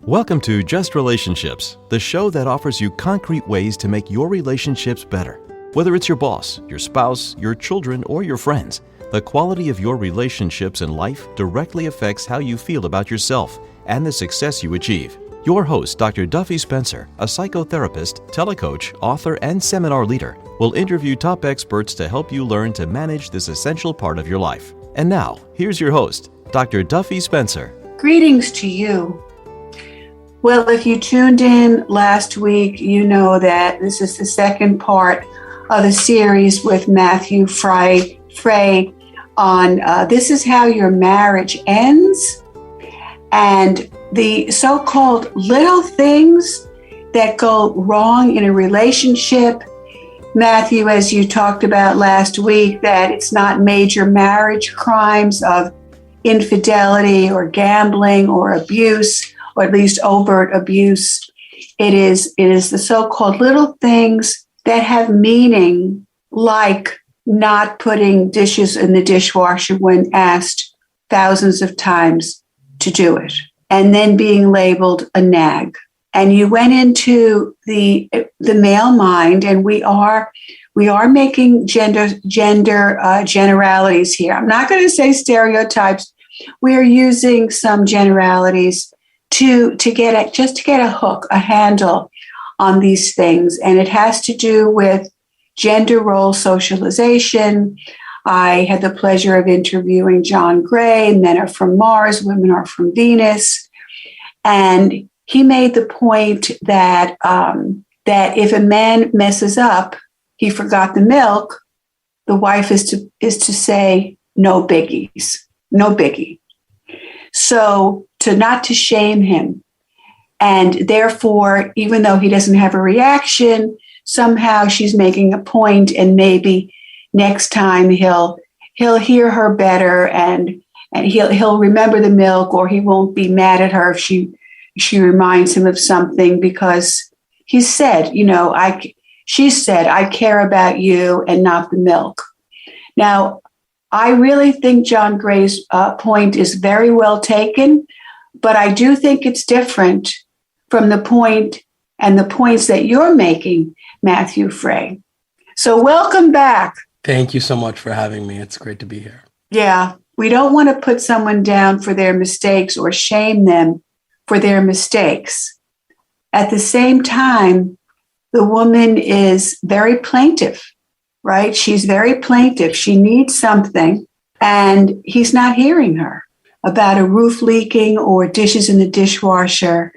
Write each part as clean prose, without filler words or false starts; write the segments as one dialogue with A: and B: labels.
A: Welcome to Just Relationships, the show that offers you concrete ways to make your relationships better. Whether it's your boss, your spouse, your children, or your friends, the quality of your relationships in life directly affects how you feel about yourself and the success you achieve. Your host, Dr. Duffy Spencer, a psychotherapist, telecoach, author, and seminar leader, will interview top experts to help you learn to manage this essential part of your life. And now, here's your host, Dr. Duffy Spencer.
B: Greetings to you. Well, if you tuned in last week, you know that this is the second part of the series with Matthew Fray on This is How Your Marriage Ends, and the so-called little things that go wrong in a relationship. Matthew, as you talked about last week, that it's not major marriage crimes of infidelity or gambling or abuse, or at least overt abuse. It is the so-called little things that have meaning, like not putting dishes in the dishwasher when asked thousands of times to do it, and then being labeled a nag. And you went into the male mind, and we are making gender generalities here. I'm not going to say stereotypes. We are using some generalities to get a hook, a handle on these things. And it has to do with gender role socialization. I had the pleasure of interviewing John Gray. Men are from Mars, women are from Venus. And he made the point that that if a man messes up, he forgot the milk, the wife is to say, no biggies, no biggie. So not to shame him. And therefore, even though he doesn't have a reaction, somehow she's making a point, and maybe next time he'll hear her better, and he'll remember the milk, or he won't be mad at her if she reminds him of something, because he said, she said, I care about you and not the milk. Now, I really think John Gray's point is very well taken, but I do think it's different from the point and the points that you're making, Matthew Fray. So welcome back.
C: Thank you so much for having me. It's great to be here.
B: Yeah, we don't want to put someone down for their mistakes or shame them for their mistakes. At the same time, the woman is very plaintive, right? She's very plaintive. She needs something, and he's not hearing her about a roof leaking or dishes in the dishwasher.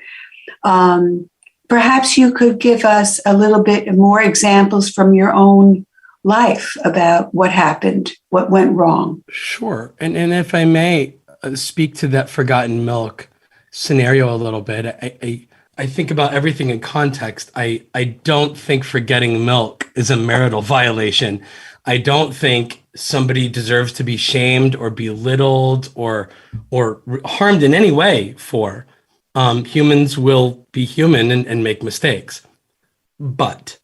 B: Perhaps you could give us a little bit more examples from your own life about what happened, what went wrong.
C: Sure. And if I may speak to that forgotten milk scenario a little bit, I think about everything in context. I don't think forgetting milk is a marital violation. I don't think somebody deserves to be shamed or belittled or harmed in any way for. Humans will be human and make mistakes. But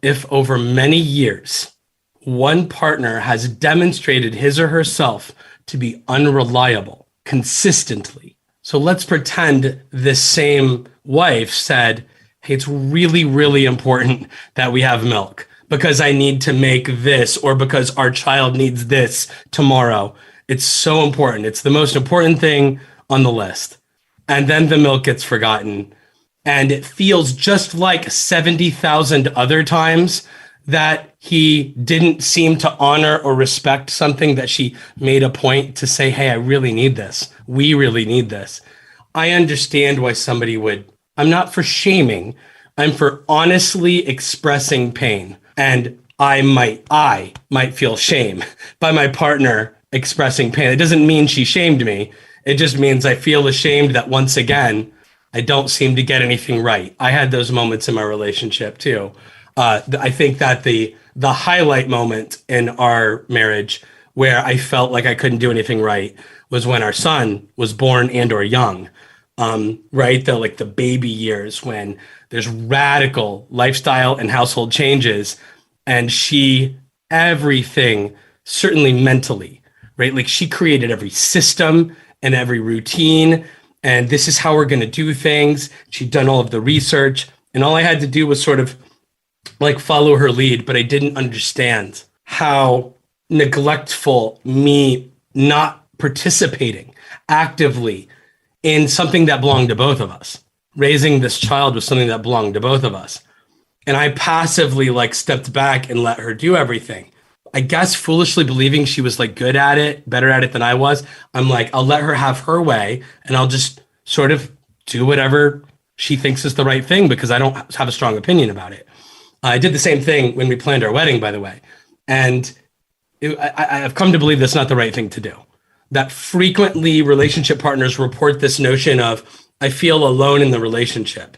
C: if over many years, one partner has demonstrated his or herself to be unreliable consistently, so let's pretend this same wife said, hey, it's really, really important that we have milk because I need to make this, or because our child needs this tomorrow. It's so important. It's the most important thing on the list. And then the milk gets forgotten. And it feels just like 70,000 other times that he didn't seem to honor or respect something that she made a point to say, hey, I really need this. We really need this. I understand why somebody would. I'm not for shaming. I'm for honestly expressing pain. And I might feel shame by my partner expressing pain. It doesn't mean she shamed me. It just means I feel ashamed that once again, I don't seem to get anything right. I had those moments in my relationship too. I think that the highlight moment in our marriage where I felt like I couldn't do anything right was when our son was born and or young, right? The baby years when there's radical lifestyle and household changes, and everything, certainly mentally, right? Like she created every system and every routine and this is how we're going to do things. She'd done all of the research, and all I had to do was sort of like follow her lead, but I didn't understand how neglectful me not participating actively in something that belonged to both of us. Raising this child was something that belonged to both of us. And I passively like stepped back and let her do everything. I guess foolishly believing she was like good at it, better at it than I was. I'm like, I'll let her have her way and I'll just sort of do whatever she thinks is the right thing because I don't have a strong opinion about it. I did the same thing when we planned our wedding, by the way. And I've come to believe that's not the right thing to do. That frequently relationship partners report this notion of, I feel alone in the relationship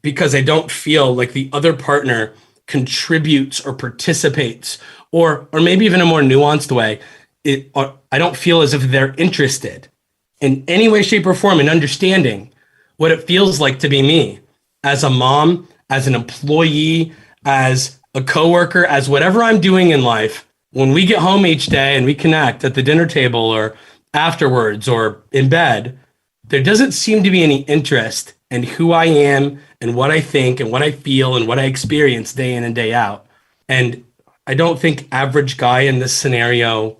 C: because I don't feel like the other partner contributes or participates, or maybe even a more nuanced way, I don't feel as if they're interested in any way, shape, or form in understanding what it feels like to be me as a mom, as an employee, as a coworker, as whatever I'm doing in life. When we get home each day and we connect at the dinner table or afterwards or in bed, there doesn't seem to be any interest in who I am and what I think and what I feel and what I experience day in and day out. And I don't think average guy in this scenario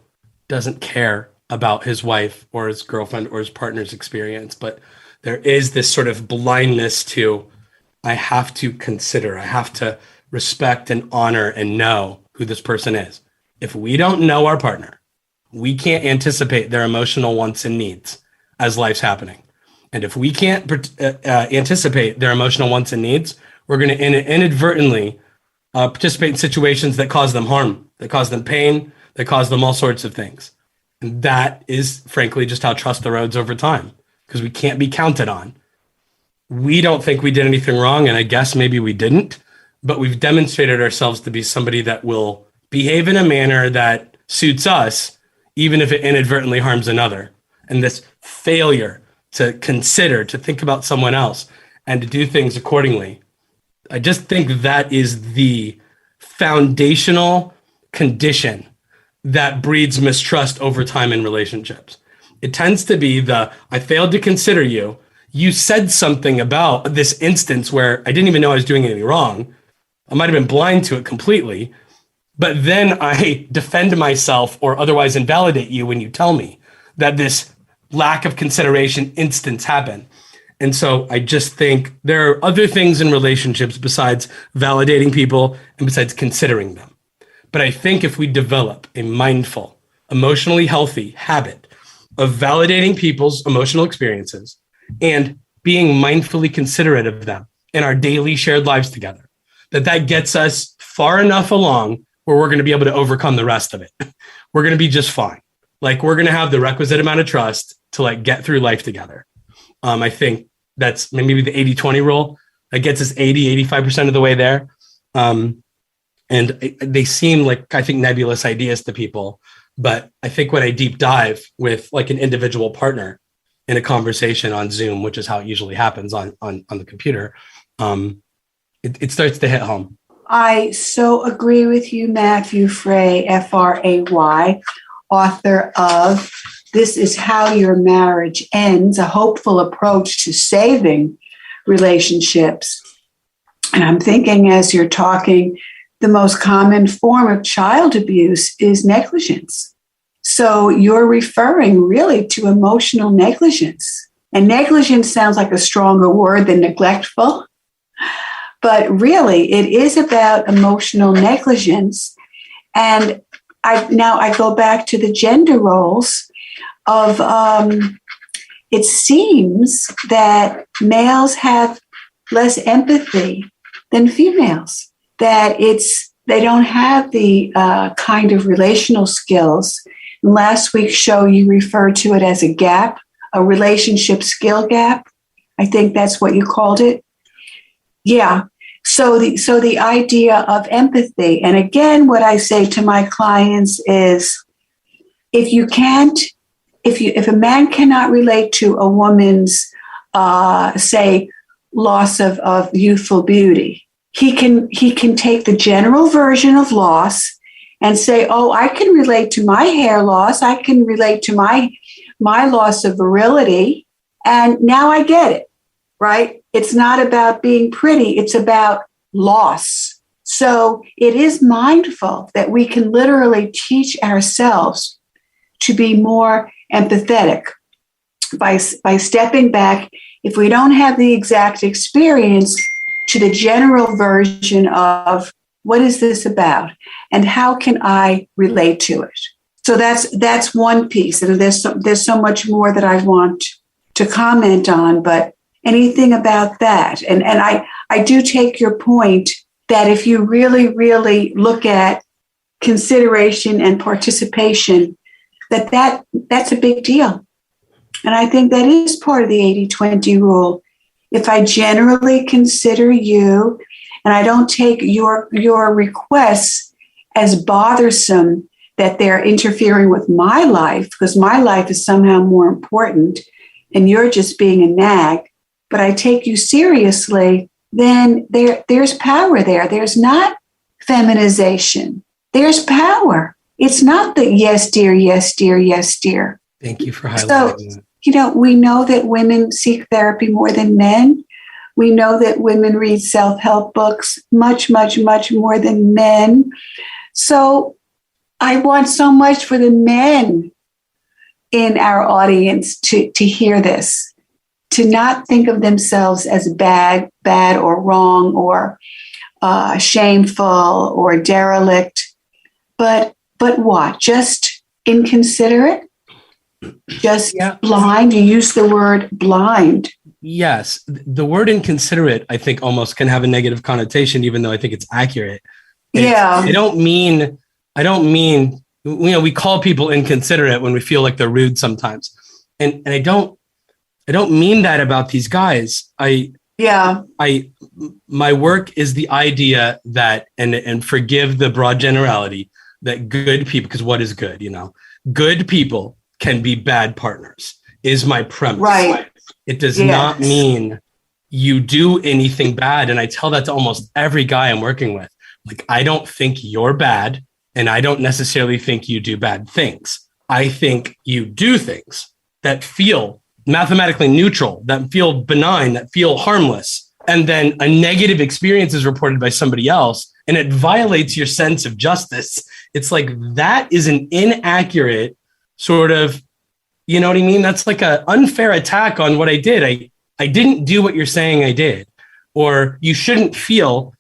C: doesn't care about his wife or his girlfriend or his partner's experience, but there is this sort of blindness to, I have to consider, I have to respect and honor and know who this person is. If we don't know our partner, we can't anticipate their emotional wants and needs as life's happening. And if we can't anticipate their emotional wants and needs, we're going to inadvertently participate in situations that cause them harm, that cause them pain, that cause them all sorts of things. And that is, frankly, just how trust erodes over time, because we can't be counted on. We don't think we did anything wrong, and I guess maybe we didn't, but we've demonstrated ourselves to be somebody that will behave in a manner that suits us, even if it inadvertently harms another. And this failure to consider, to think about someone else and to do things accordingly, I just think that is the foundational condition that breeds mistrust over time in relationships. It tends to be I failed to consider you. You said something about this instance where I didn't even know I was doing anything wrong. I might have been blind to it completely. But then I defend myself or otherwise invalidate you when you tell me that this lack of consideration instance happened. And so I just think there are other things in relationships besides validating people and besides considering them. But I think if we develop a mindful, emotionally healthy habit of validating people's emotional experiences and being mindfully considerate of them in our daily shared lives together, that gets us far enough along where we're going to be able to overcome the rest of it. We're going to be just fine. Like, we're going to have the requisite amount of trust to like get through life together. I think that's maybe the 80-20 rule that gets us 85% of the way there. And they seem like, I think, nebulous ideas to people. But I think when I deep dive with like an individual partner in a conversation on Zoom, which is how it usually happens on the computer, it starts to hit home.
B: I so agree with you, Matthew Fray, Fray, author of This Is How Your Marriage Ends, a hopeful approach to saving relationships. And I'm thinking as you're talking, the most common form of child abuse is negligence. So you're referring really to emotional negligence. And negligence sounds like a stronger word than neglectful. But really, it is about emotional negligence. And I go back to the gender roles of, it seems that males have less empathy than females, that they don't have the kind of relational skills. In last week's show, you referred to it as a gap, a relationship skill gap. I think that's what you called it. Yeah. So the idea of empathy, and again, what I say to my clients is, if a man cannot relate to a woman's, say, loss of youthful beauty, he can take the general version of loss and say, oh, I can relate to my hair loss, I can relate to my loss of virility, And now I get it, right? It's not about being pretty, it's about loss. So it is mindful that we can literally teach ourselves to be more empathetic by stepping back, if we don't have the exact experience, to the general version of what is this about and how can I relate to it? So that's one piece. And there's so much more that I want to comment on, but anything about that. And I do take your point that if you really, really look at consideration and participation, that's a big deal. And I think that is part of the 80-20 rule. If I generally consider you and I don't take your requests as bothersome, that they're interfering with my life because my life is somehow more important and you're just being a nag, but I take you seriously, then there's power there. There's not feminization. There's power. It's not the yes, dear, yes, dear, yes, dear.
C: Thank you for highlighting that.
B: We know that women seek therapy more than men. We know that women read self-help books much, much, much more than men. So I want so much for the men in our audience to hear this, to not think of themselves as bad or wrong or shameful or derelict, but what? Just inconsiderate? Just blind? You use the word blind.
C: Yes. The word inconsiderate, I think, almost can have a negative connotation, even though I think it's accurate. I don't mean, we call people inconsiderate when we feel like they're rude sometimes. And I don't mean that about these guys. My work is the idea that, and forgive the broad generality, that good people, because what is good? Good people can be bad partners is my premise.
B: Right.
C: It does not mean you do anything bad. And I tell that to almost every guy I'm working with. Like, I don't think you're bad, and I don't necessarily think you do bad things. I think you do things that feel mathematically neutral, that feel benign, that feel harmless. And then a negative experience is reported by somebody else, and it violates your sense of justice. It's like, that is an inaccurate sort of, you know what I mean? That's like an unfair attack on what I did. I didn't do what you're saying I did, or you shouldn't feel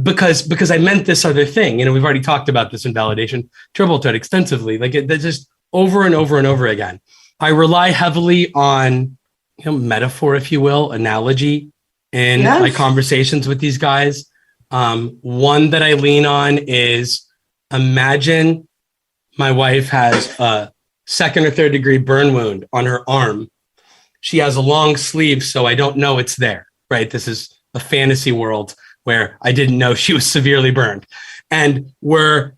C: because I meant this other thing. We've already talked about this invalidation triple threat extensively. That's just over and over and over again. I rely heavily on metaphor, if you will, analogy in my conversations with these guys. One that I lean on is, imagine my wife has a 2nd or 3rd degree burn wound on her arm. She has a long sleeve, so I don't know it's there, right? This is a fantasy world where I didn't know she was severely burned. And we're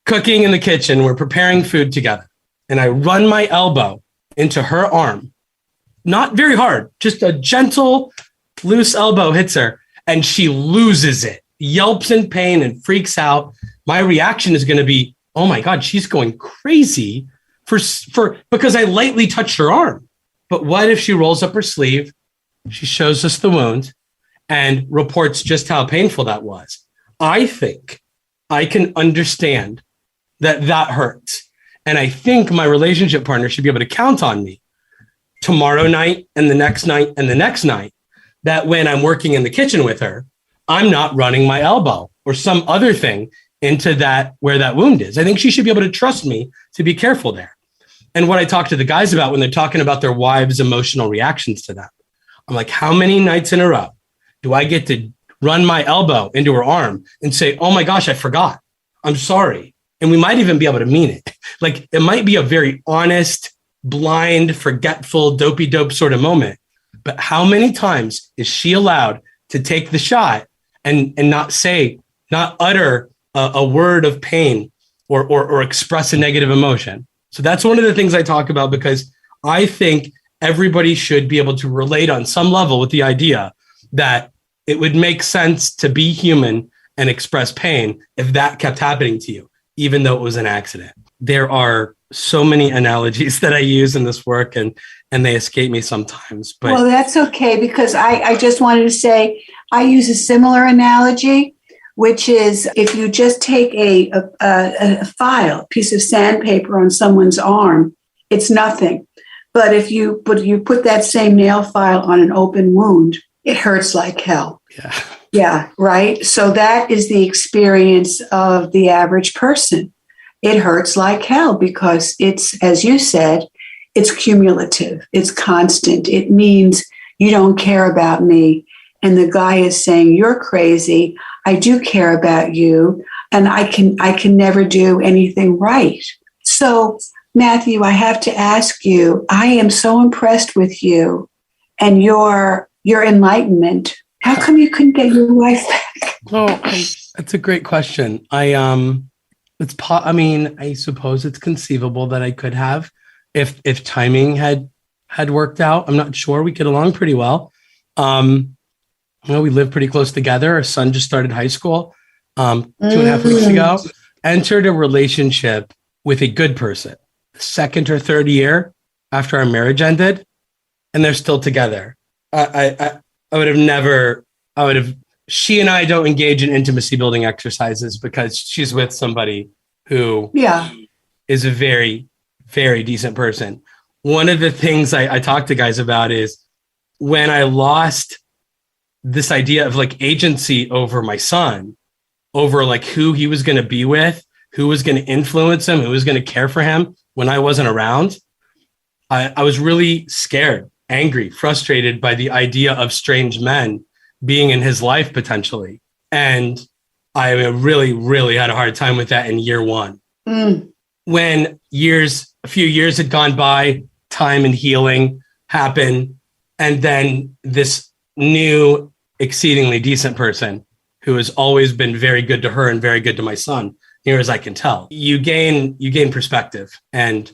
C: cooking in the kitchen, we're preparing food together, and I run my elbow into her arm. Not very hard, just a gentle, loose elbow hits her, and she loses it, yelps in pain and freaks out. My reaction is going to be, oh my God, she's going crazy because I lightly touched her arm. But what if she rolls up her sleeve, she shows us the wound, and reports just how painful that was? I think I can understand that hurts. And I think my relationship partner should be able to count on me tomorrow night and the next night and the next night, that when I'm working in the kitchen with her, I'm not running my elbow or some other thing into that where that wound is. I think she should be able to trust me to be careful there. And what I talk to the guys about when they're talking about their wives' emotional reactions to them, I'm like, how many nights in a row do I get to run my elbow into her arm and say, oh my gosh, I forgot, I'm sorry. And we might even be able to mean it. Like, it might be a very honest, blind, forgetful, dopey dope sort of moment. But how many times is she allowed to take the shot and not utter a word of pain or express a negative emotion? So that's one of the things I talk about, because I think everybody should be able to relate on some level with the idea that it would make sense to be human and express pain if that kept happening to you, even though it was an accident. There are so many analogies that I use in this work, and they escape me sometimes. But
B: well, that's okay, because I just wanted to say I use a similar analogy, which is if you just take a file, a piece of sandpaper on someone's arm, it's nothing. But if you put that same nail file on an open wound, it hurts like hell.
C: yeah.
B: Yeah, right. So that is the experience of the average person. It hurts like hell because it's, as you said, it's cumulative. It's constant. It means you don't care about me. And the guy is saying, you're crazy. I do care about you. And I can never do anything right. So, Matthew, I have to ask you, I am so impressed with you and your enlightenment. How come you couldn't get your wife back?
C: Oh, that's a great question. I suppose it's conceivable that I could have if timing had worked out. I'm not sure. We get along pretty well. We live pretty close together. Our son just started high school 2.5 weeks ago. Entered a relationship with a good person, second or third year after our marriage ended, and they're still together. She and I don't engage in intimacy building exercises because she's with somebody who is a very, very decent person. One of the things I talk to guys about is when I lost this idea of like agency over my son, over like who he was going to be with, who was going to influence him, who was going to care for him when I wasn't around. I was really scared, angry, frustrated by the idea of strange men being in his life potentially. And I really, really had a hard time with that in year one. When a few years had gone by, time and healing happened. And then this new, exceedingly decent person who has always been very good to her and very good to my son, near as I can tell, you gain perspective. And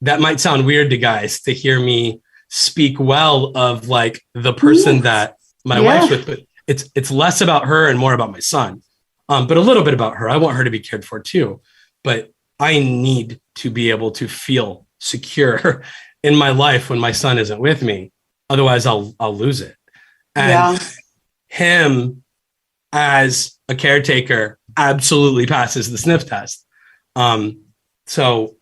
C: that might sound weird to guys to hear me speak well of like the person that my wife's with, but it's less about her and more about my son. But a little bit about her. I want her to be cared for too, but I need to be able to feel secure in my life when my son isn't with me. Otherwise I'll lose it. And him as a caretaker absolutely passes the sniff test. So,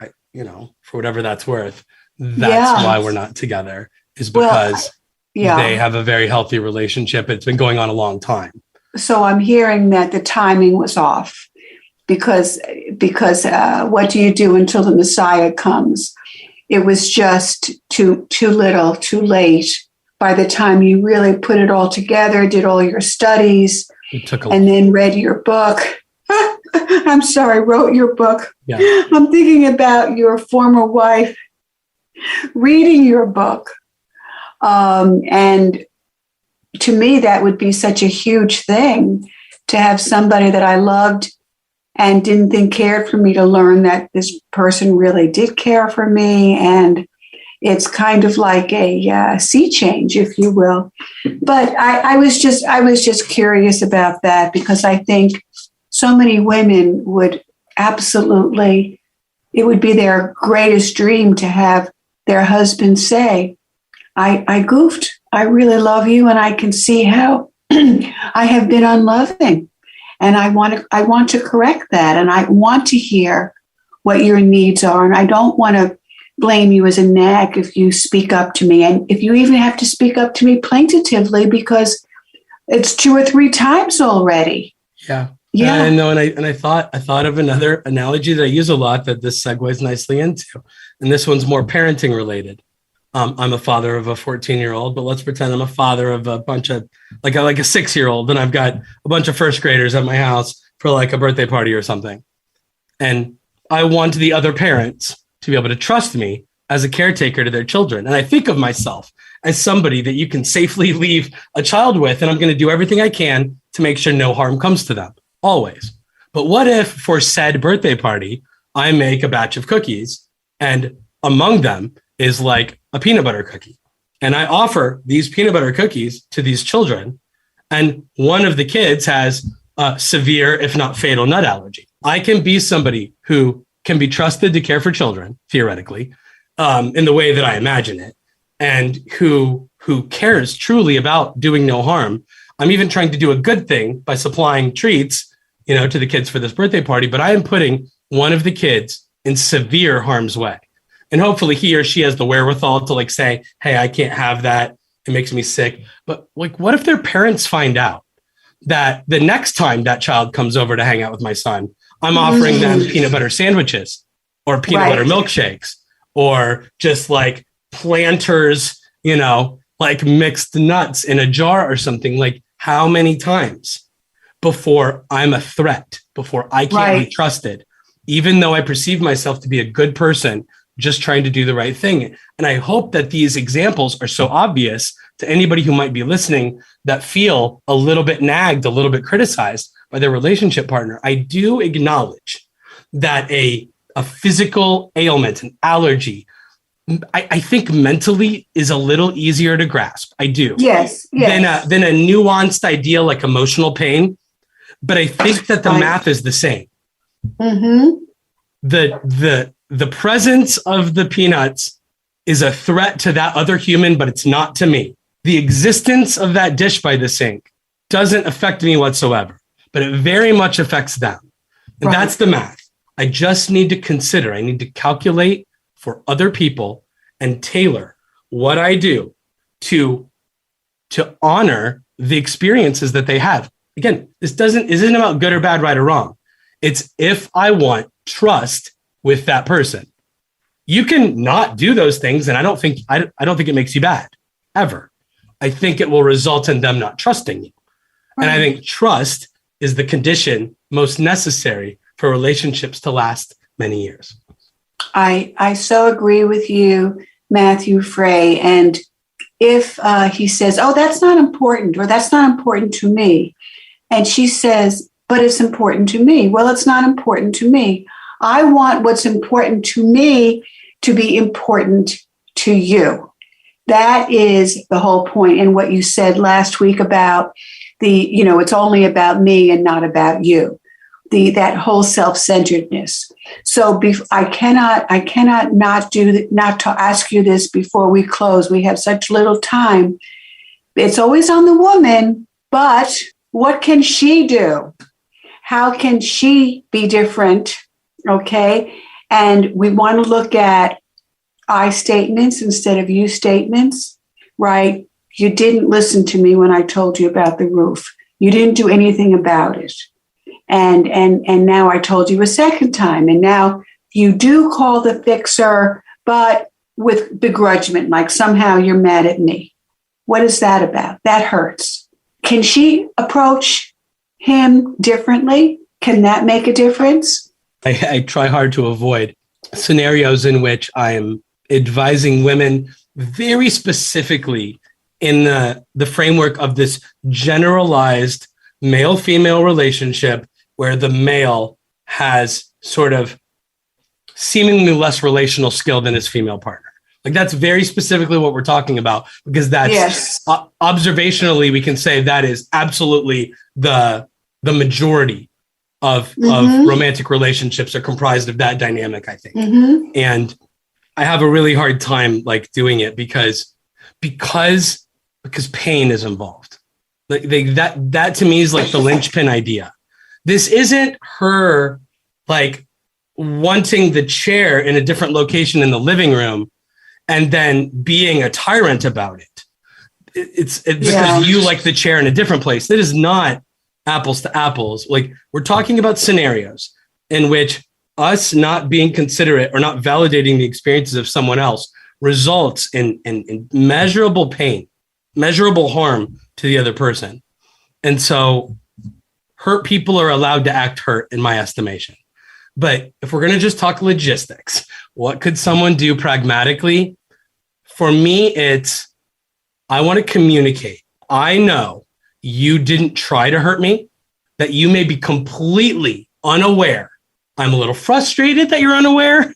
C: for whatever that's worth, that's why we're not together, is because they have a very healthy relationship. It's been going on a long time.
B: So I'm hearing that the timing was off because what do you do until the Messiah comes? It was just too little, too late. By the time you really put it all together, did all your studies, and then read your book. I'm sorry, wrote your book. Yeah. I'm thinking about your former wife reading your book. And to me, that would be such a huge thing to have somebody that I loved and didn't think cared for me to learn that this person really did care for me. And it's kind of like a sea change, if you will. But I was just curious about that because I think so many women would absolutely, it would be their greatest dream to have their husband say, I goofed. I really love you. And I can see how I have been unloving. And I want to correct that. And I want to hear what your needs are. And I don't want to blame you as a nag if you speak up to me. And if you even have to speak up to me plaintively, because it's 2 or 3 times already.
C: Yeah. Yeah. I know. And I thought of another analogy that I use a lot that this segues nicely into. And this one's more parenting related. I'm a father of a 14-year-old, but let's pretend I'm a father of a bunch of like a 6-year-old. And I've got a bunch of first graders at my house for like a birthday party or something. And I want the other parents to be able to trust me as a caretaker to their children. And I think of myself as somebody that you can safely leave a child with. And I'm going to do everything I can to make sure no harm comes to them, always. But what if for said birthday party, I make a batch of cookies and among them is like a peanut butter cookie. And I offer these peanut butter cookies to these children. And one of the kids has a severe, if not fatal, nut allergy. I can be somebody who can be trusted to care for children, theoretically, in the way that I imagine it, and who cares truly about doing no harm. I'm even trying to do a good thing by supplying treats, to the kids for this birthday party, but I am putting one of the kids in severe harm's way. And hopefully he or she has the wherewithal to say, hey, I can't have that. It makes me sick. But what if their parents find out that the next time that child comes over to hang out with my son, I'm offering them peanut butter sandwiches or peanut butter milkshakes or just Planters, mixed nuts in a jar or something. How many times before I'm a threat, before I can't be trusted, even though I perceive myself to be a good person, just trying to do the right thing. And I hope that these examples are so obvious to anybody who might be listening that feel a little bit nagged, a little bit criticized by their relationship partner. I do acknowledge that a physical ailment, an allergy, I think mentally is a little easier to grasp. I do.
B: Yes.
C: Than a nuanced idea like emotional pain. But I think that the math is the same.
B: Mm-hmm.
C: The presence of the peanuts is a threat to that other human, but it's not to me. The existence of that dish by the sink doesn't affect me whatsoever, but it very much affects them. And that's the math. I just need to consider, I need to calculate for other people and tailor what I do to honor the experiences that they have. Again, this isn't about good or bad, right or wrong. It's if I want trust with that person. You can not do those things, and I don't think it makes you bad, ever. I think it will result in them not trusting you. And I think trust is the condition most necessary for relationships to last many years.
B: I so agree with you, Matthew Fray. And if he says, oh, that's not important, or that's not important to me, and she says, but it's important to me. Well, it's not important to me. I want what's important to me to be important to you. That is the whole point. And what you said last week about it's only about me and not about you. That whole self-centeredness. So I cannot not to ask you this before we close. We have such little time. It's always on the woman, but what can she do? How can she be different? Okay. And we want to look at I statements instead of you statements, right? You didn't listen to me when I told you about the roof. You didn't do anything about it. And now I told you a second time. And now you do call the fixer, but with begrudgment, like somehow you're mad at me. What is that about? That hurts. Can she approach him differently? Can that make a difference?
C: I try hard to avoid scenarios in which I am advising women very specifically in the framework of this generalized male-female relationship where the male has sort of seemingly less relational skill than his female partner. That's very specifically what we're talking about, because that's observationally, we can say that is absolutely the majority of romantic relationships are comprised of that dynamic, I think. Mm-hmm. And I have a really hard time doing it because pain is involved. That to me is the linchpin idea. This isn't her wanting the chair in a different location in the living room and then being a tyrant about it. It's because you like the chair in a different place. That is not apples to apples. We're talking about scenarios in which us not being considerate or not validating the experiences of someone else results in measurable pain, measurable harm to the other person. And so hurt people are allowed to act hurt, in my estimation. But if we're going to just talk logistics, what could someone do pragmatically? For me, it's, I want to communicate. I know you didn't try to hurt me, that you may be completely unaware. I'm a little frustrated that you're unaware,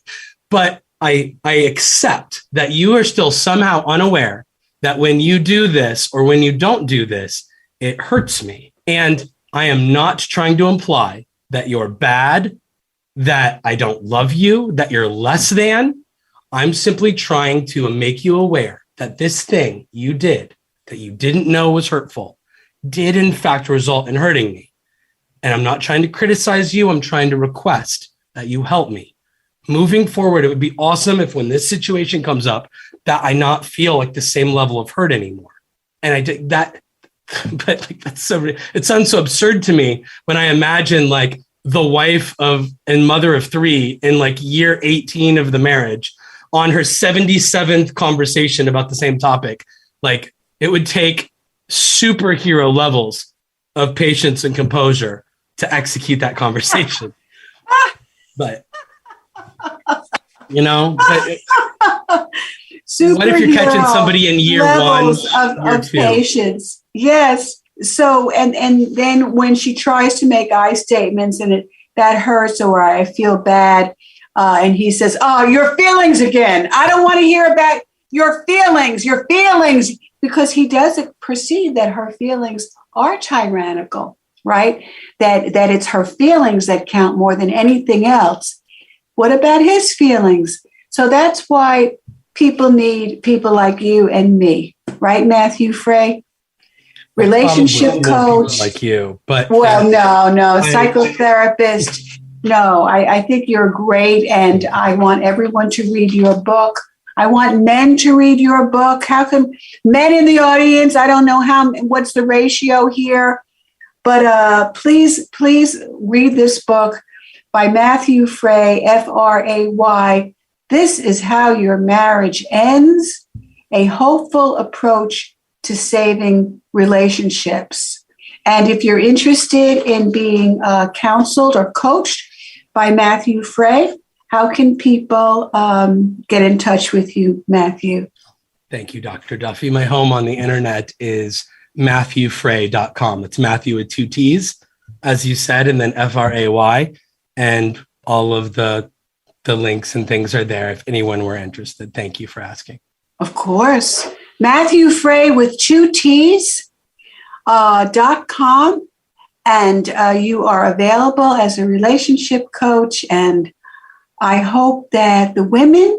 C: but I accept that you are still somehow unaware that when you do this or when you don't do this, it hurts me. And I am not trying to imply that you're bad that I don't love you, that you're less than. I'm simply trying to make you aware that this thing you did that you didn't know was hurtful did in fact result in hurting me. And I'm not trying to criticize you. I'm trying to request that you help me. Moving forward, it would be awesome if when this situation comes up, that I not feel like the same level of hurt anymore. And I did that, but like that's so, it sounds so absurd to me when I imagine like the wife of and mother of three in like year 18 of the marriage on her 77th conversation about the same topic. Like it would take superhero levels of patience and composure to execute that conversation. But, you know, but what if you're catching somebody in year one
B: of patience? Yes. So, and then when she tries to make I statements and that hurts or I feel bad, and he says, "Oh, your feelings again. I don't want to hear about your feelings, because he doesn't perceive that her feelings are tyrannical, right? That it's her feelings that count more than anything else. What about his feelings? So that's why people need people like you and me, right, Matthew Fray? Relationship coach.
C: Like you, but
B: well, no, psychotherapist. No, I think you're great, and I want everyone to read your book. I want men to read your book. How come men in the audience? I don't know what's the ratio here, but please read this book by Matthew Fray, Fray. This is how your marriage ends, a hopeful approach to saving relationships. And if you're interested in being counseled or coached by Matthew Fray, how can people get in touch with you, Matthew?
C: Thank you, Dr. Duffy. My home on the internet is MatthewFray.com. It's Matthew with 2 T's, as you said, and then Fray. And all of the links and things are there if anyone were interested. Thank you for asking.
B: Of course. Matthew Fray with 2 T's .com. And you are available as a relationship coach. And I hope that the women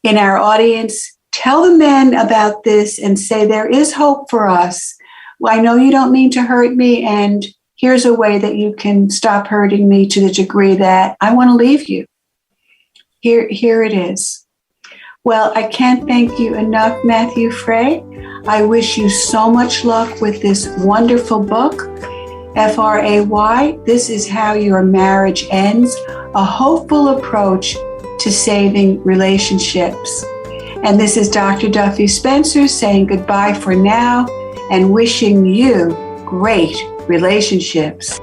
B: in our audience tell the men about this and say, there is hope for us. Well, I know you don't mean to hurt me. And here's a way that you can stop hurting me to the degree that I want to leave you. Here it is. Well, I can't thank you enough, Matthew Fray. I wish you so much luck with this wonderful book, Fray. This is how your marriage ends, a hopeful approach to saving relationships. And this is Dr. Duffy Spencer saying goodbye for now and wishing you great relationships.